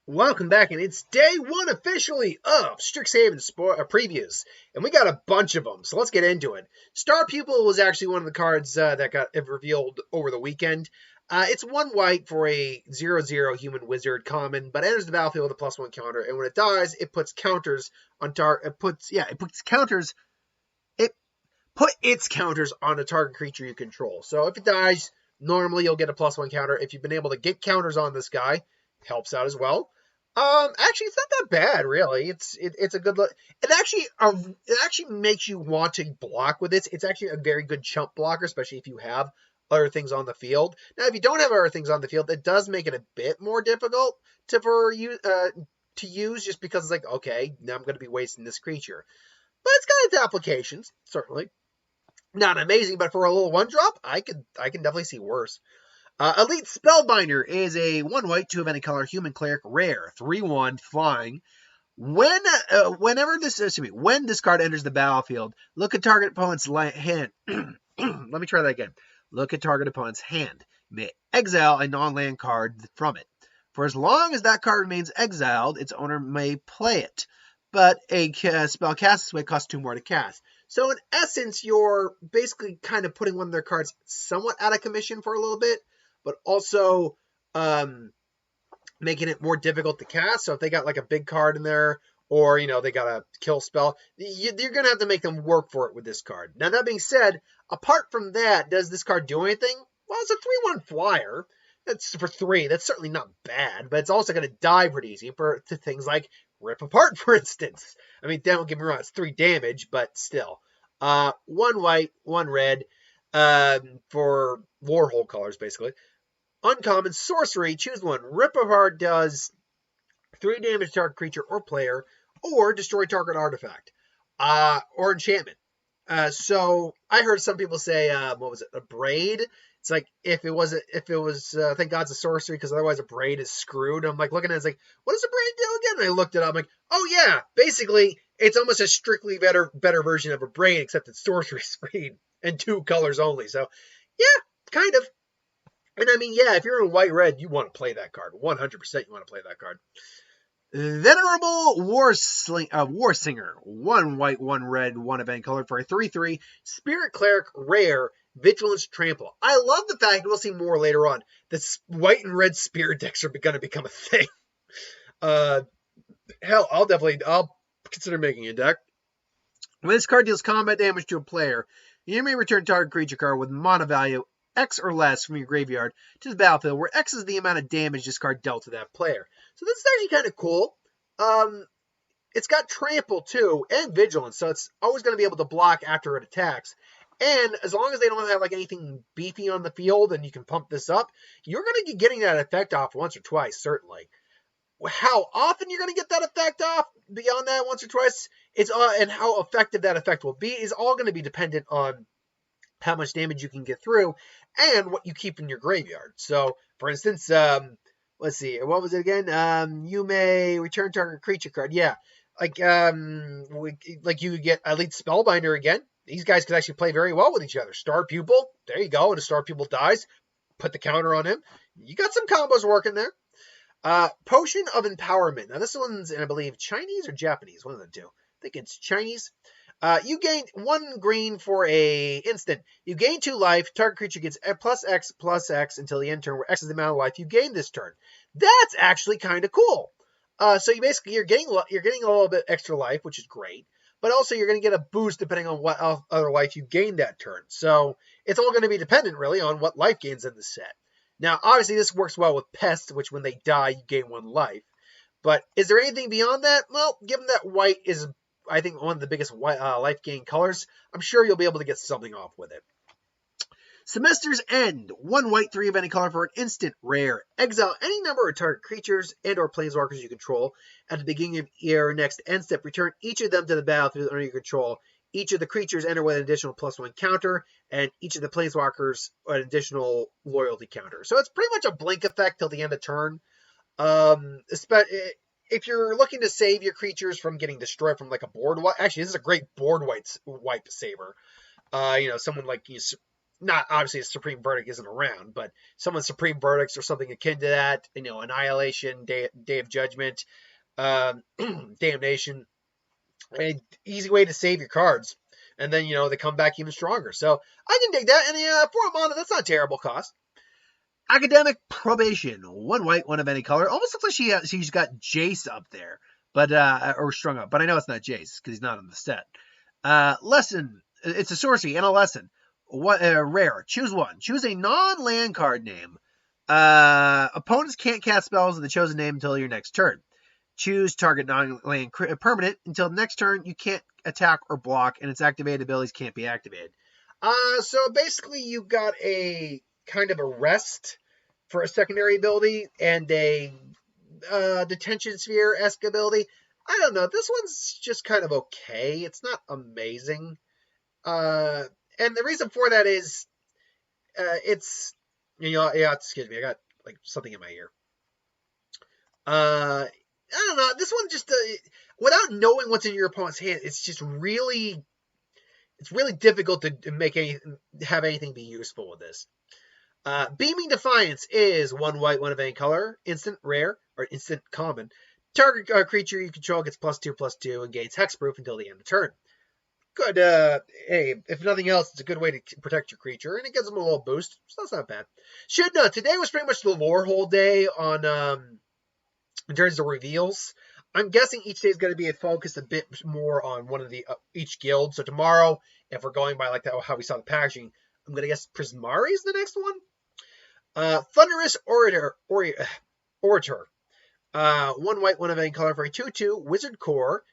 Welcome back, and it's day one officially of Strixhaven previews, and we got a bunch of them, so let's get into it. Star Pupil was actually one of the cards that got revealed over the weekend. It's 1 white for a 0/0 human wizard common, but enters the battlefield with a +1 counter, and when it dies, it puts counters on it put its counters on a target creature you control. So if it dies, normally you'll get a +1 counter. If you've been able to get counters on this guy, helps out as well. Actually, it's not that bad, really. It's a good look. It actually makes you want to block with this. It's actually a very good chump blocker, especially if you have other things on the field. Now, if you don't have other things on the field, it does make it a bit more difficult to use, just because it's like, okay, now I'm going to be wasting this creature. But it's got its applications, certainly. Not amazing, but for a little 1-drop, I can definitely see worse. Elite Spellbinder is a 1 white, 2 of any color, human cleric, rare, 3/1, flying. When this card enters the battlefield, look at target opponent's hand. Let me try that again. Look at target opponent's hand. You may exile a non-land card from it. For as long as that card remains exiled, its owner may play it. But a spell cast this way costs 2 more to cast. So in essence, you're basically kind of putting one of their cards somewhat out of commission for a little bit, but also making it more difficult to cast. So if they got like a big card in there, or they got a kill spell, you're going to have to make them work for it with this card. Now, that being said, apart from that, does this card do anything? Well, it's a 3/1 flyer. That's for 3. That's certainly not bad, but it's also going to die pretty easy to things like Rip Apart, for instance. I mean, don't get me wrong, it's 3 damage, but still. 1 white, 1 red for Lorehold colors, basically. Uncommon sorcery, choose one. Rip Apart does 3 damage to target creature or player, or destroy target artifact, or enchantment. So I heard some people say, what was it, a braid? It's like if it was thank God's a sorcery, because otherwise a braid is screwed. I'm like looking at it, it's like, what does a braid do again? And I looked it up. I'm like, oh yeah, basically it's almost a strictly better version of a braid, except it's sorcery speed and 2 colors only. So yeah, kind of. And I mean, yeah, if you're in white-red, you want to play that card. 100% you want to play that card. Venerable War Slinger. 1 white, 1 red, 1 of any color for a 3/3. Spirit Cleric, rare, Vigilance Trample. I love the fact, we'll see more later on, that white and red spirit decks are going to become a thing. Hell, I'll consider making a deck. When this card deals combat damage to a player, you may return target creature card with mana value X or less from your graveyard to the battlefield, where X is the amount of damage this card dealt to that player. So this is actually kind of cool. It's got Trample too, and Vigilance, so it's always going to be able to block after it attacks. And as long as they don't have like anything beefy on the field and you can pump this up, you're going to be getting that effect off once or twice, certainly. How often you're going to get that effect off beyond that once or twice, and how effective that effect will be is all going to be dependent on how much damage you can get through and what you keep in your graveyard. So, for instance, let's see, what was it again? You may return target creature card. Yeah, like you get Elite Spellbinder again. These guys could actually play very well with each other. Star Pupil, there you go. And a Star Pupil dies, put the counter on him. You got some combos working there. Potion of Empowerment. Now, this one's in, I believe, Chinese or Japanese. One of the two. I think it's Chinese. You gain 1 green for a instant. You gain 2 life. Target creature gets +X until the end turn, where X is the amount of life you gain this turn. That's actually kind of cool. So you're getting a little bit extra life, which is great. But also you're going to get a boost depending on what other life you gain that turn. So it's all going to be dependent, really, on what life gains in the set. Now, obviously, this works well with pests, which when they die, you gain 1 life. But is there anything beyond that? Well, given that white is, I think, one of the biggest life gain colors, I'm sure you'll be able to get something off with it. Semester's End. 1 white, 3 of any color for an instant, rare. Exile any number of target creatures and or planeswalkers you control. At the beginning of your next end step, return each of them to the battlefield under your control. Each of the creatures enter with an additional +1 counter, and each of the planeswalkers an additional loyalty counter. So it's pretty much a blink effect till the end of turn. If you're looking to save your creatures from getting destroyed from like a board wipe, actually this is a great board wipe saver. Someone like not obviously a Supreme Verdict isn't around, but someone's Supreme Verdicts or something akin to that. Annihilation, Day of Judgment, Damnation, an easy way to save your cards, and then they come back even stronger. So I can dig that, and 4 mana, that's not a terrible cost. Academic Probation, 1 white, 1 of any color. Almost looks like she's got Jace up there, but or strung up, but I know it's not Jace because he's not on the set. Lesson, it's a sorcery and a lesson. Rare, choose one. Choose a non-land card name. Opponents can't cast spells with the chosen name until your next turn. Choose target non-land permanent until the next turn. You can't attack or block, and its activated abilities can't be activated. So basically, you got a kind of a rest for a secondary ability and a detention sphere-esque ability. I don't know. This one's just kind of okay. It's not amazing. And the reason for that is it's, excuse me, I got like something in my ear. I don't know. This one just, without knowing what's in your opponent's hand, it's really difficult to have anything be useful with this. Beaming Defiance is 1 white, 1 of any color, instant rare, or instant common. Target creature you control gets +2/+2 and gains hexproof until the end of turn. Good, hey, if nothing else, it's a good way to protect your creature, and it gives them a little boost, so that's not bad. Should note, today was pretty much the Lorehold day on, in terms of reveals. I'm guessing each day is going to be focused a bit more on one of the each guild. So tomorrow, if we're going by like that, how we saw the packaging, I'm going to guess Prismari is the next one. Thunderous Orator. 1 white, 1 of any color for a 2/2 Wizard Core,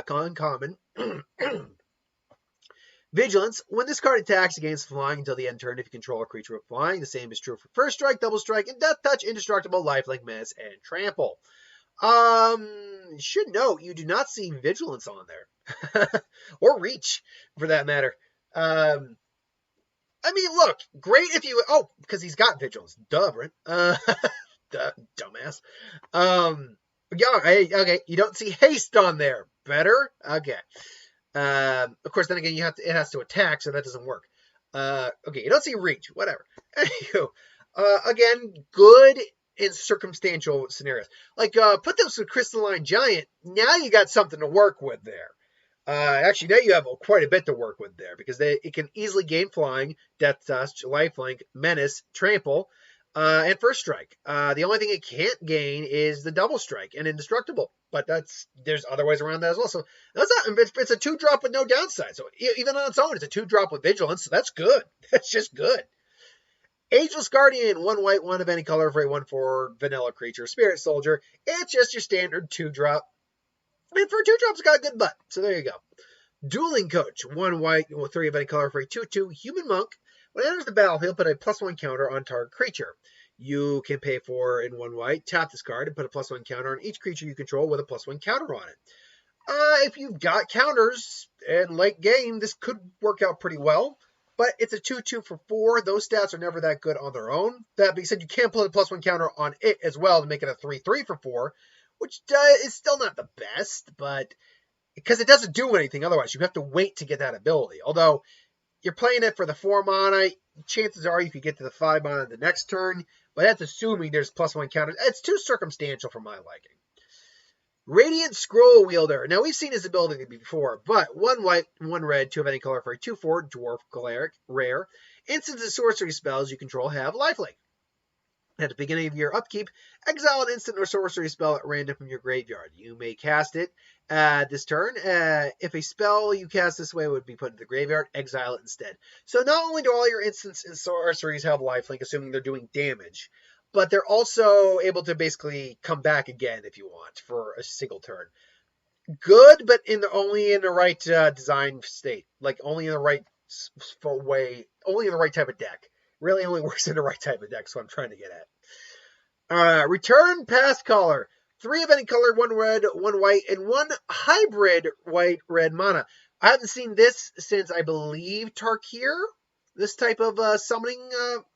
uncommon. Vigilance. When this card attacks against flying until the end turn, if you control a creature with flying, the same is true for First Strike, Double Strike, and Death Touch, Indestructible, Lifelink, Menace, and Trample. Should note, you do not see Vigilance on there. Or Reach, for that matter. I mean, look, great if you... Oh, because he's got Vigilance. Duh, Brent. Dumbass. Okay, you don't see Haste on there. Better? Okay. Of course, then again, it has to attack, so that doesn't work. Okay, you don't see Reach. Whatever. Anywho, again, good in circumstantial scenarios. Like, put this with Crystalline Giant. Now you got something to work with there. Actually, now you have quite a bit to work with there, because it can easily gain Flying, Death Touch, Lifelink, Menace, Trample, and First Strike. The only thing it can't gain is the Double Strike and Indestructible, but there's other ways around that as well. So it's a 2-drop with no downside. So even on its own, it's a 2-drop with Vigilance, so that's good. That's just good. Ageless Guardian, 1 white, 1 of any color for a 1/4 vanilla creature, Spirit Soldier. It's just your standard 2-drop. And for 2-drops, it's got a good butt. So there you go. Dueling Coach, 1 white, 3 of any color for a 2/2 Human Monk. When it enters the battlefield, put a +1 counter on target creature. You can pay 4 in 1 white, tap this card, and put a +1 counter on each creature you control with a +1 counter on it. If you've got counters in late game, this could work out pretty well. But it's a 2/2 for 4. Those stats are never that good on their own. That being said, you can put a +1 counter on it as well to make it a 3/3 for 4. Which is still not the best, but because it doesn't do anything otherwise. You have to wait to get that ability. Although, you're playing it for the 4 mana, chances are you could get to the 5 mana the next turn, but that's assuming there's +1 counters. It's too circumstantial for my liking. Radiant Scroll Wielder. Now, we've seen his ability before, but 1 white, 1 red, 2 of any color for a 2/4 Dwarf Cleric, rare. Instants and sorcery spells you control have lifelink. At the beginning of your upkeep, exile an instant or sorcery spell at random from your graveyard. You may cast it this turn. If a spell you cast this way would be put into the graveyard, exile it instead. So not only do all your instants and sorceries have lifelink, assuming they're doing damage, but they're also able to basically come back again if you want for a single turn. Good, but only in the right design state. Like, only in the right way, only in the right type of deck. Really only works in the right type of deck, so I'm trying to get at. Return Past Caller. 3 of any color, 1 red, 1 white, and 1 hybrid white-red mana. I haven't seen this since, I believe, Tarkir. This type of summoning,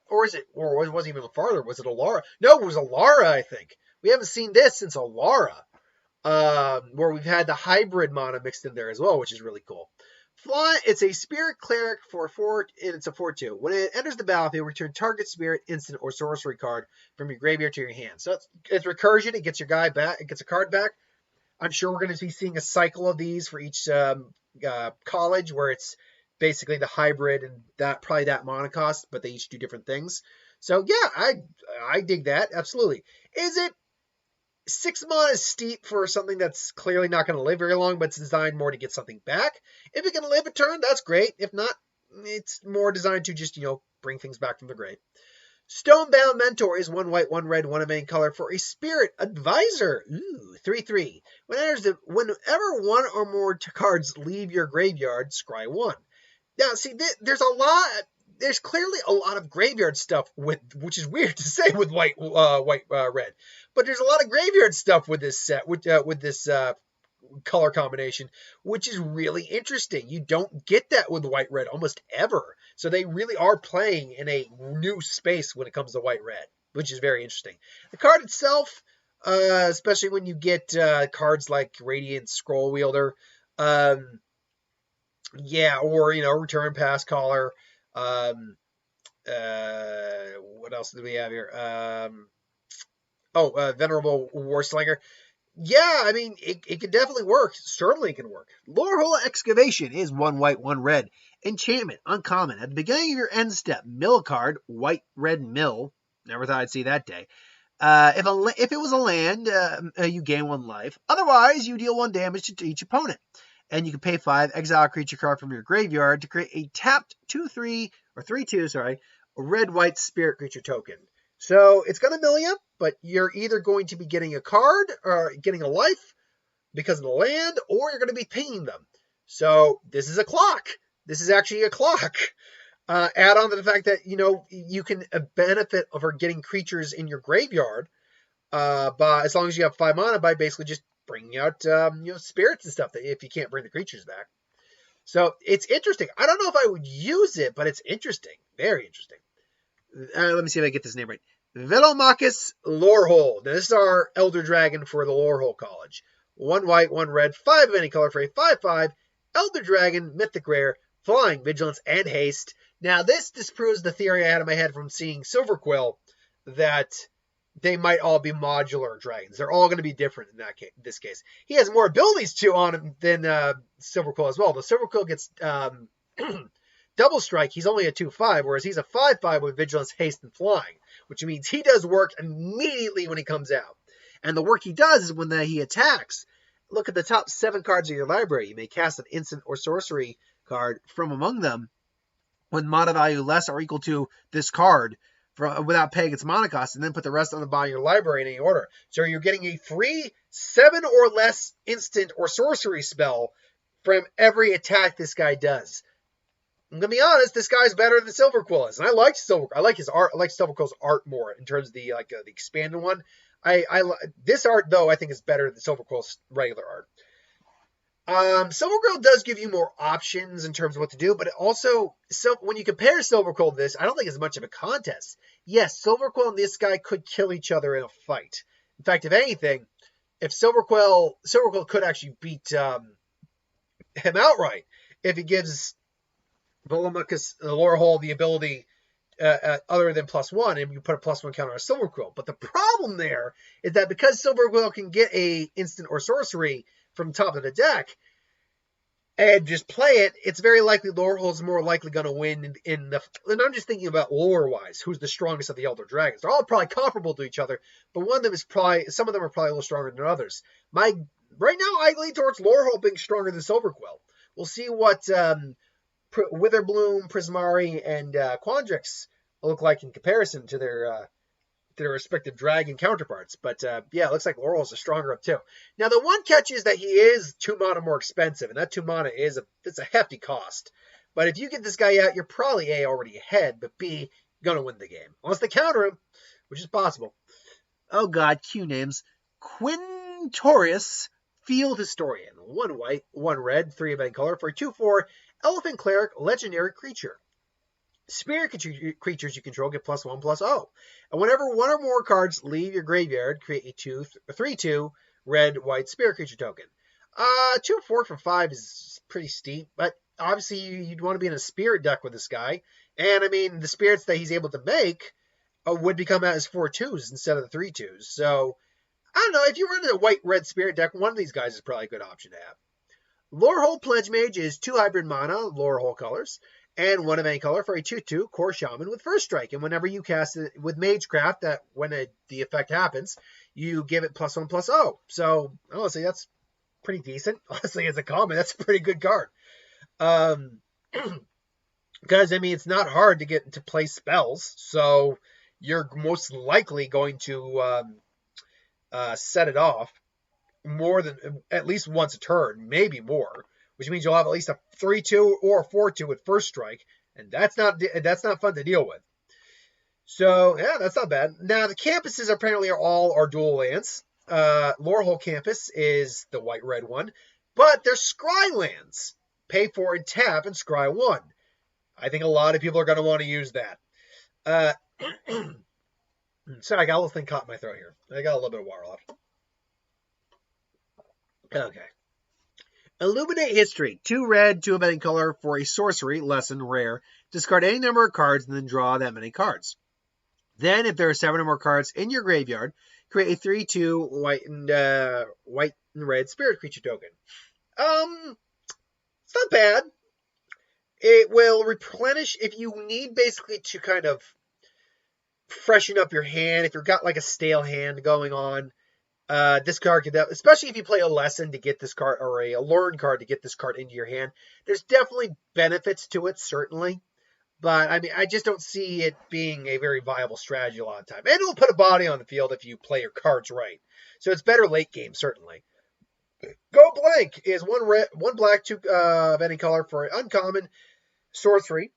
or it wasn't even farther. Was it Alara? No, it was Alara, I think. We haven't seen this since Alara, where we've had the hybrid mana mixed in there as well, which is really cool. Fly, it's a Spirit Cleric for 4, and it's a 4/2. When it enters the battlefield, return target Spirit, instant, or sorcery card from your graveyard to your hand. So it's recursion. It gets your guy back. It gets a card back. I'm sure we're going to be seeing a cycle of these for each college, where it's basically the hybrid and that probably that mana cost, but they each do different things. So yeah, I dig that absolutely. Is it 6 mana is steep for something that's clearly not going to live very long, but it's designed more to get something back? If it can live a turn, that's great. If not, it's more designed to just, bring things back from the grave. Stonebound Mentor is 1 white, 1 red, 1 of any color for a Spirit Advisor. Ooh, 3/3. Whenever one or more cards leave your graveyard, scry 1. Now, see, there's clearly a lot of graveyard stuff which is weird to say with red, but there's a lot of graveyard stuff with this set, with this color combination, which is really interesting. You don't get that with white-red almost ever. So they really are playing in a new space when it comes to white-red, which is very interesting. The card itself, especially when you get cards like Radiant Scroll Wielder, or, Return Pass Caller. What else do we have here? Venerable War Slinger. Yeah, I mean, it can definitely work. Certainly can work. Lorehold Excavation is 1 white, 1 red. Enchantment, uncommon. At the beginning of your end step, mill a card, white, red, mill. Never thought I'd see that day. If it was a land, you gain 1 life. Otherwise, you deal 1 damage to each opponent. And you can pay 5, exile a creature card from your graveyard to create a tapped 3/2, red-white spirit creature token. So it's going to mill you, but you're either going to be getting a card or getting a life because of the land, or you're going to be pinging them. So this is a clock. This is actually a clock. Add on to the fact that, you can benefit over getting creatures in your graveyard by, as long as you have 5 mana, by basically just bringing out spirits and stuff if you can't bring the creatures back. So it's interesting. I don't know if I would use it, but it's interesting. Very interesting. Let me see if I get this name right. Velomoccas Lorehold. Now, this is our Elder Dragon for the Lorehold College. 1 white, 1 red, 5 of any color for a 5/5 Elder Dragon, Mythic Rare, Flying, Vigilance, and Haste. Now, this disproves the theory I had in my head from seeing Silverquill that they might all be modular dragons. They're all going to be different in this case. He has more abilities on him than Silverquill as well. The Silverquill gets double strike. He's only a 2/5, whereas he's a 5/5 with Vigilance, Haste, and Flying, which means he does work immediately when he comes out. And the work he does is when he attacks. Look at the top 7 cards of your library. You may cast an instant or sorcery card from among them with mana value less or equal to this card without paying its mana cost, and then put the rest on the bottom of your library in any order. So you're getting a free 7 or less instant or sorcery spell from every attack this guy does. I'm gonna be honest, this guy's better than Silverquill is, and I like his art. I like Silverquill's art more in terms of the expanded one. This art though I think is better than Silverquill's regular art. Silverquill does give you more options in terms of what to do, but it also, when you compare Silverquill to this, I don't think it's much of a contest. Yes, Silverquill and this guy could kill each other in a fight. In fact, if anything, if Silverquill could actually beat him outright if he gives Velomoccas Lorehold the ability other than +1, and you put a +1 counter on Silverquill. But the problem there is that because Silverquill can get a instant or sorcery from top of the deck and just play it, it's very likely Lorehold's more likely going to win and I'm just thinking about lore-wise, who's the strongest of the Elder Dragons. They're all probably comparable to each other, but some of them are probably a little stronger than others. Right now, I lean towards Lorehold being stronger than Silverquill. We'll see what Witherbloom, Prismari, and Quandrix look like in comparison to their respective dragon counterparts. But it looks like Lorehold's a stronger of 2. Now, the one catch is that he is 2 mana more expensive, and that 2 mana it's a hefty cost. But if you get this guy out, you're probably A, already ahead, but B, gonna win the game. Unless they counter him, which is possible. Oh god, Q names. Quintorius Field Historian. 1 white, 1 red, 3 of any color for a 2/4 Elephant Cleric, legendary creature. Spirit creatures you control get +1/+0. And whenever 1 or more cards leave your graveyard, create a 3/2 red-white spirit creature token. 2/4 for 5 is pretty steep, but obviously you'd want to be in a spirit deck with this guy. And I mean, the spirits that he's able to make would become out as 4/2s instead of the 3/2s. So I don't know, if you run in a white-red spirit deck, one of these guys is probably a good option to have. Lorehold Pledge Mage is 2 hybrid mana, Lorehold colors, and 1 of any color for a 2/2 core shaman with first strike. And whenever you cast it with Magecraft, that when the effect happens, you give it +1/+0. So honestly, that's pretty decent. Honestly, as a common, that's a pretty good card. Because I mean, it's not hard to get to play spells, so you're most likely going to set it off more than at least once a turn, maybe more, which means you'll have at least a 3/2 or a 4/2 with first strike, and that's not fun to deal with. So yeah, that's not bad. Now the campuses apparently are dual lands. Lorehold campus is the white-red one, but they're scry lands. Pay 4 and tap and scry 1. I think a lot of people are going to want to use that. Sorry, I got a little thing caught in my throat here. I got a little bit of water left. Okay. Illuminate History. 2 red, 2 of any color for a sorcery, lesson, rare. Discard any number of cards and then draw that many cards. Then, if there are 7 or more cards in your graveyard, create a 3/2 white and red spirit creature token. It's not bad. It will replenish if you need basically to kind of freshen up your hand. If you've got like a stale hand going on, this card could, especially if you play a lesson to get this card or a learn card to get this card into your hand. There's definitely benefits to it, certainly. But I mean, I just don't see it being a very viable strategy a lot of the time. And it'll put a body on the field if you play your cards right. So it's better late game, certainly. Go Blank is 1 red, 1 black, 2 of any color for an uncommon sorcery.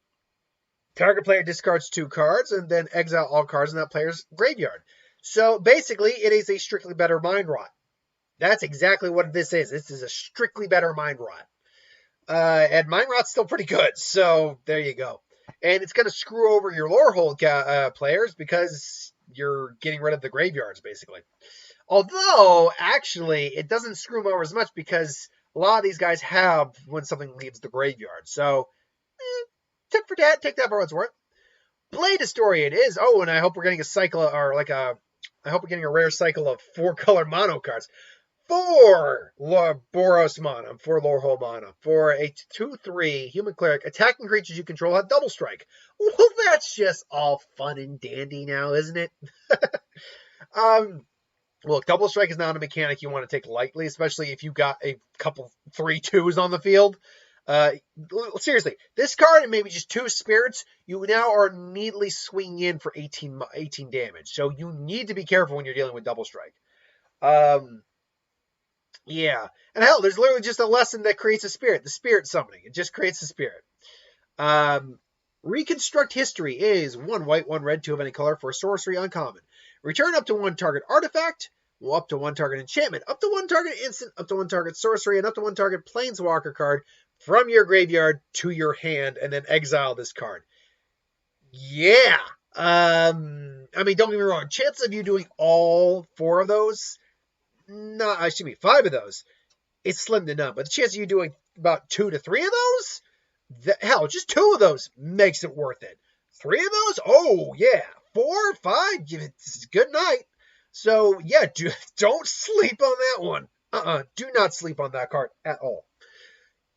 Target player discards 2 cards and then exile all cards in that player's graveyard. So basically, it is a strictly better Mind Rot. That's exactly what this is. This is a strictly better Mind Rot. And Mind Rot's still pretty good, so there you go. And it's going to screw over your Lorehold players because you're getting rid of the graveyards, basically. Although, actually, it doesn't screw them over as much because a lot of these guys have when something leaves the graveyard. So, tip for that, take that for what it's worth. Blade Historian is, and I hope we're getting a cycle, or like I hope we're getting a rare cycle of 4-color mono cards. 4 Boros mana, 4 Lorehold mana, for a 2/3 human cleric. Attacking creatures you control have double strike. Well, that's just all fun and dandy now, isn't it? Look, double strike is not a mechanic you want to take lightly, especially if you got a couple 3/2s on the field. Seriously, this card and maybe just 2 spirits, you now are immediately swinging in for 18 damage. So you need to be careful when you're dealing with double strike. Yeah. And hell, there's literally just a lesson that creates a spirit. The spirit summoning. It just creates a spirit. Reconstruct History is 1 white, 1 red, 2 of any color for a sorcery uncommon. Return up to 1 target artifact, up to 1 target enchantment, up to 1 target instant, up to 1 target sorcery, and up to 1 target planeswalker card from your graveyard to your hand, and then exile this card. Yeah. I mean, don't get me wrong. Chance of you doing all 4 of those, 5 of those, it's slim to none. But the chance of you doing about 2 to 3 of those, hell, just 2 of those makes it worth it. 3 of those, oh yeah. 4, 5, it's good night. So yeah, don't sleep on that one. Do not sleep on that card at all.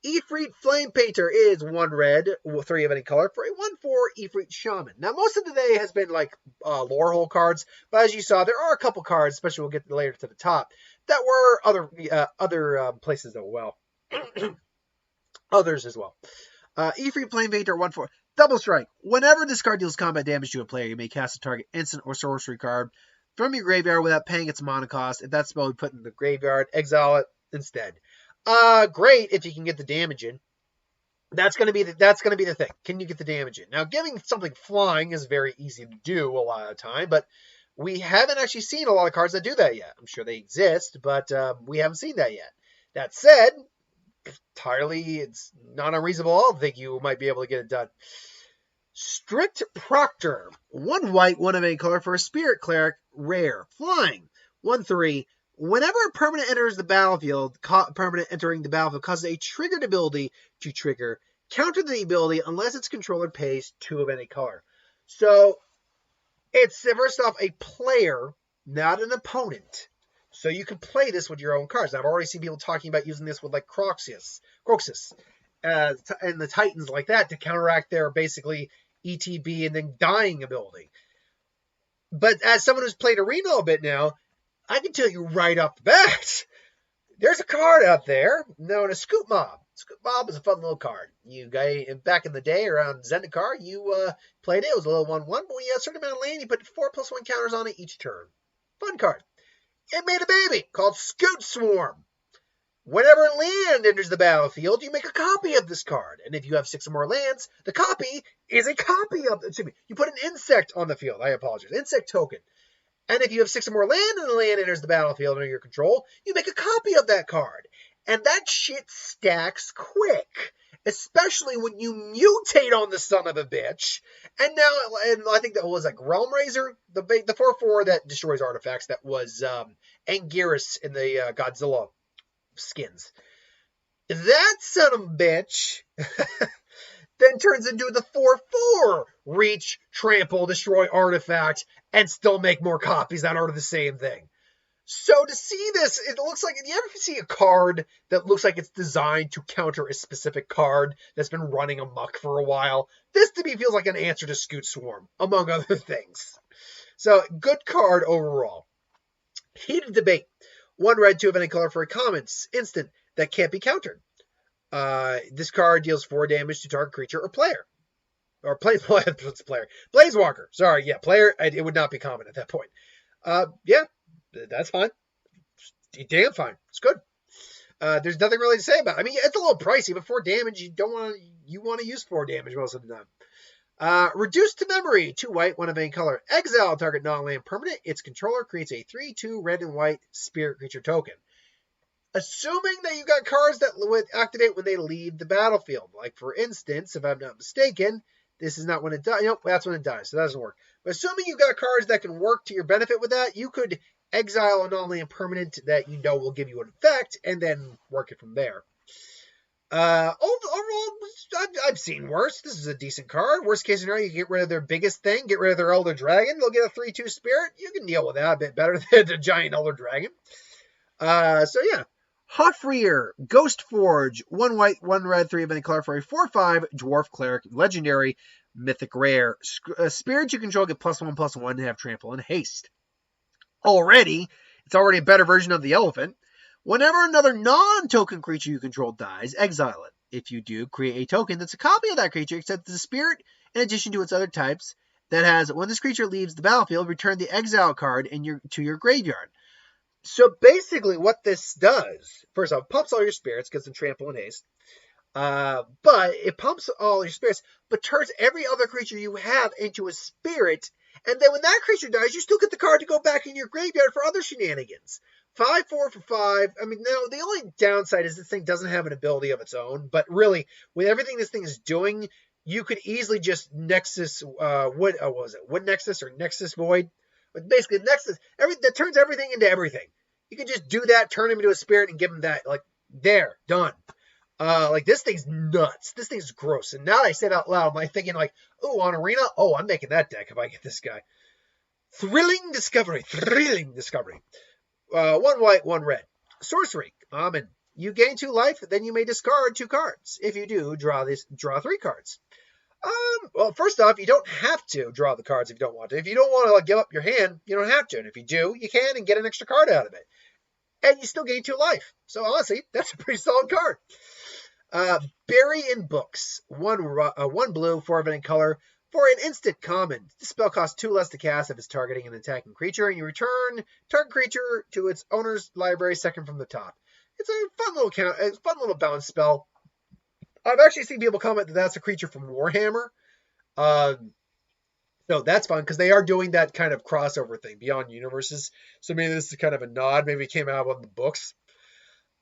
Ifrit Flame Painter is 1 red, 3 of any color for a 1/4 Ifrit Shaman. Now, most of the day has been like Lorehold cards, but as you saw, there are a couple cards, especially we'll get later to the top, that were other places as well. Others as well. Ifrit Flame Painter, 1/4. Double Strike. Whenever this card deals combat damage to a player, you may cast a target instant or sorcery card from your graveyard without paying its mana cost. If that spell we put in the graveyard, exile it instead. Great if you can get the damage in. That's gonna be the thing. Can you get the damage in? Now, giving something flying is very easy to do a lot of the time, but we haven't actually seen a lot of cards that do that yet. I'm sure they exist, but we haven't seen that yet. That said, entirely, it's not unreasonable at all to think you might be able to get it done. Strict Proctor. 1 white, 1 of any color for a Spirit Cleric, rare. Flying. 1/3. Whenever a permanent enters the battlefield, permanent entering the battlefield causes a triggered ability to trigger Counter the ability unless its controller pays 2 of any color. So it's, first off, a player, not an opponent. So you can play this with your own cards. I've already seen people talking about using this with like Croxus, and the Titans like that to counteract their basically ETB and then dying ability. But as someone who's played Arena a bit now, I can tell you right off the bat, there's a card out there known as Scoop Mob. Scoop Mob is a fun little card. You guys, back in the day around Zendikar, you played it. It was a little 1/1, but when you had a certain amount of land, you put 4+1 counters on it each turn. Fun card. It made a baby called Scoot Swarm. Whenever land enters the battlefield, you make a copy of this card. And if you have 6 or more lands, the copy is a copy of, you put an insect on the field. I apologize. Insect token. And if you have 6 or more land and the land enters the battlefield under your control, you make a copy of that card. And that shit stacks quick. Especially when you mutate on the son of a bitch. And now, and I think that was like Realm Razor, the 4/4 that destroys artifacts. That was Anguirus in the Godzilla skins. That son of a bitch then turns into the 4/4 reach, trample, destroy artifact, and still make more copies that are the same thing. So to see this, it looks like, you ever see a card that looks like it's designed to counter a specific card that's been running amok for a while? This to me feels like an answer to Scoot Swarm, among other things. So good card overall. Heated debate. 1 red, 2 of any color for a common instant that can't be countered. This card deals 4 damage to target creature or player. Or player. Blazewalker. Sorry, yeah, player. It would not be common at that point. Yeah. That's fine. Damn fine. It's good. There's nothing really to say about it. I mean, it's a little pricey, but 4 damage, you want to use 4 damage most of the time. Reduced to memory, 2 white, 1 of any color. Exile target non-land permanent. Its controller creates a 3/2 red and white spirit creature token. Assuming that you got cards that would activate when they leave the battlefield. Like, for instance, if I'm not mistaken, this is not when it dies. Nope, that's when it dies, so that doesn't work. But assuming you got cards that can work to your benefit with that, you could exile a non-land permanent that you know will give you an effect, and then work it from there. Overall, I've seen worse. This is a decent card. Worst case scenario, you get rid of their biggest thing, get rid of their Elder Dragon. They'll get a 3/2 spirit. You can deal with that a bit better than the giant Elder Dragon. So yeah. Hotfreer, Ghost Forge, 1 white, 1 red, 3 of any color for a 4/5 Dwarf Cleric, legendary, mythic rare. Spirits you control get +1/+1 and have trample and haste. It's already a better version of the elephant. Whenever another non-token creature you control dies, exile it. If you do, create a token that's a copy of that creature, except the spirit, in addition to its other types, that has, when this creature leaves the battlefield, return the exile card to your graveyard. So basically what this does, first off, pumps all your spirits, gives them trample and haste. But it pumps all your spirits, but turns every other creature you have into a spirit. And then when that creature dies, you still get the card to go back in your graveyard for other shenanigans. 5/4 for 5. I mean, now the only downside is this thing doesn't have an ability of its own. But really, with everything this thing is doing, you could easily just Nexus, Wood Nexus or Nexus Void? But basically, Nexus, that turns everything into everything. You can just do that, turn him into a spirit, and give him that. Like, there, done. Like, this thing's nuts. This thing's gross. And now that I say it out loud, I'm thinking like, oh, on Arena? Oh, I'm making that deck if I get this guy. Thrilling Discovery. 1 white, 1 red. Sorcery. Common. You gain 2 life, then you may discard 2 cards. If you do, draw 3 cards. Well, first off, you don't have to draw the cards if you don't want to. If you don't want to give up your hand, you don't have to. And if you do, you can and get an extra card out of it. And you still gain 2 life. So honestly, that's a pretty solid card. Bury in Books. 1 blue, 4 of any color. For an instant common. This spell costs 2 less to cast if it's targeting an attacking creature, and you return target creature to its owner's library second from the top. It's a fun little bounce spell. I've actually seen people comment that that's a creature from Warhammer. No, that's fun, because they are doing that kind of crossover thing, Beyond Universes. So maybe this is kind of a nod. Maybe it came out of the books.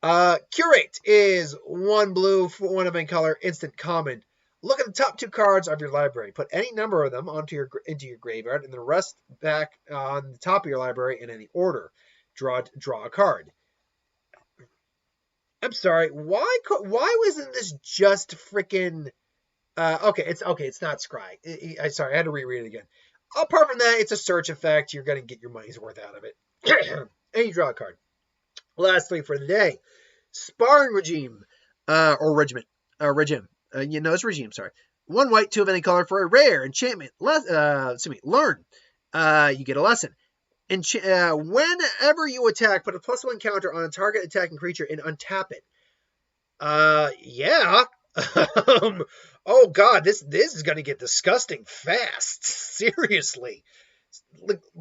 Curate is 1 blue, 1 of any color, instant common. Look at the top 2 cards of your library. Put any number of them into your graveyard, and the rest back on the top of your library in any order. Draw a card. I'm sorry. Why wasn't this just freaking Okay, it's not scry. Sorry, I had to reread it again. Apart from that, it's a search effect. You're gonna get your money's worth out of it. And you draw a card. Lastly for the day, Sparring Regime, or Regiment, Regime. It's Regime, sorry. 1 white, 2 of any color for a rare enchantment. Learn. You get a lesson. Whenever you attack, put a +1 counter on a target attacking creature and untap it. Yeah. Oh god, this is gonna get disgusting fast. Seriously.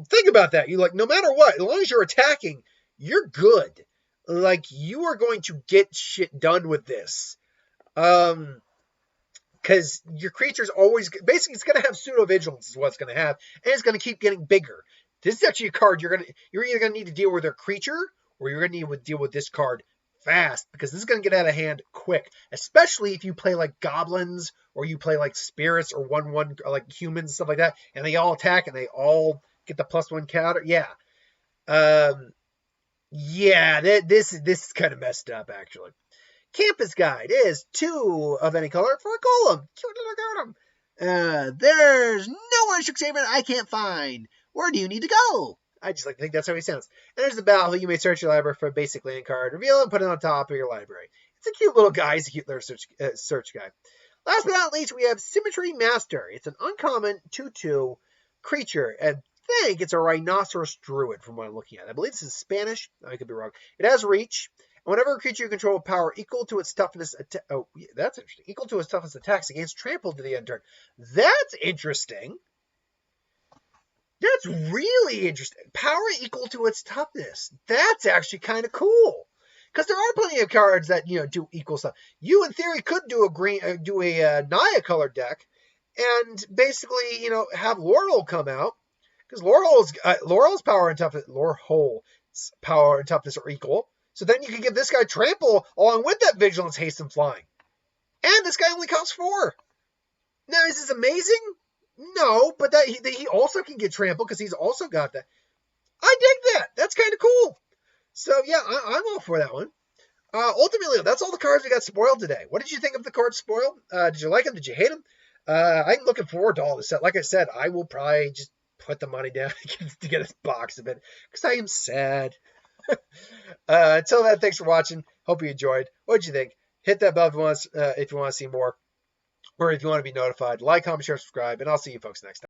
Think about that. No matter what, as long as you're attacking, you're good. You are going to get shit done with this. Because your creature's always, basically, it's going to have pseudo vigilance is what it's going to have, and it's going to keep getting bigger. This is actually a card you're either going to need to deal with a creature, or you're going to need to deal with this card fast, because this is going to get out of hand quick, especially if you play like goblins, or you play like spirits, or 1/1 like humans, stuff like that, and they all attack, and they all get the +1 counter. Yeah. This is kind of messed up, actually. Campus Guide is 2 of any color for a golem. Cute little golem. There's nowhere in Strixhaven I can't find. Where do you need to go? I just like to think that's how he sounds. And there's the battle. You may search your library for a basic land card, reveal it, and put it on top of your library. It's a cute little guy. He's a cute little search guy. Last but not least, we have Symmetry Master. It's an uncommon 2/2 creature. I think it's a Rhinoceros Druid from what I'm looking at. I believe this is Spanish. I could be wrong. It has reach. And whenever a creature you control power equal to its toughness, that's interesting. Equal to its toughness attacks against trampled to the end turn. That's interesting. That's really interesting. Power equal to its toughness. That's actually kind of cool. Because there are plenty of cards that do equal stuff. You, in theory, could do a Naya colored deck, and basically have Lorehold come out, because Lorehold's power and toughness, Lorehold's power and toughness are equal. So then you can give this guy trample along with that vigilance, haste, and flying. And this guy only costs 4. Now, is this amazing? No, but that he also can get trample because he's also got that. I dig that. That's kind of cool. So yeah, I'm all for that one. Ultimately, that's all the cards we got spoiled today. What did you think of the cards spoiled? Did you like them? Did you hate them? I'm looking forward to all this stuff. Like I said, I will probably just put the money down to get a box of it because I am sad. Until then, thanks for watching. Hope you enjoyed. What'd you think? Hit that bell if you want to see more, or if you want to be notified. Like, comment, share, subscribe, and I'll see you folks next time.